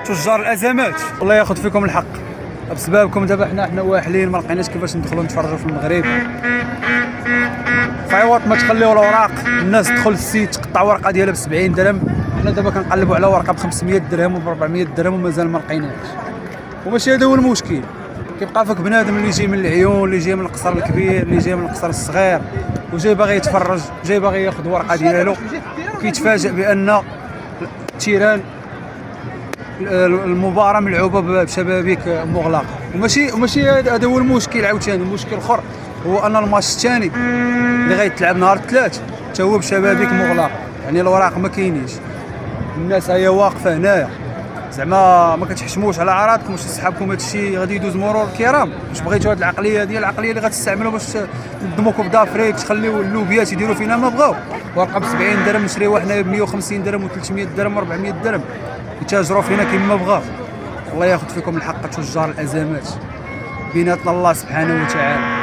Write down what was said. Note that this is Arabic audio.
تجار الازمات الله ياخذ فيكم الحق. بسببكم دابا حنا واحلين ما لقيناش كيفاش ندخلوا نتفرجوا في المغرب. فايوات ما تخليو الاوراق الناس تدخل السيت تقطع ورقه ديالها ب 70 درهم. حنا دابا كنقلبوا على ورقه ب 500 درهم وب 400 درهم ومازال ما لقيناهاش. وماشي هذا هو المشكل، كيبقى فيك بنادم اللي جاي من العيون، اللي جاي من القصر الكبير، اللي جاي من القصر الصغير، وجاي باغي يتفرج، جاي باغي ياخذ ورقه ديالو، كيتفاجئ بان التيران المباراه ملعوبه بشبابيك مغلقه. وماشي هذا هو المشكل. عاوتاني المشكل الاخر هو ان الماتش الثاني اللي غيتلعب نهار الثلاث حتى هو بشبابيك مغلقه، يعني الاوراق ما كاينينش. الناس هي واقفه هنايا زعما ما كتحشموش على عراضكم، واش صحابكم هذا الشيء غادي يدوز مرور الكرام؟ واش بغيتوا هذه العقليه ديال العقليه اللي غتستعملوا باش تنظموا كوب دافريك، تخليو اللوبيات يديروا فينا ما بغاو؟ ورقه ب 70 درهم نشريوها حنايا ب 150 درهم و300 درهم و400 درهم، يتاجروا فينا كيما بغاو. الله ياخذ فيكم الحق تجار الازمات، بيناتنا الله سبحانه وتعالى.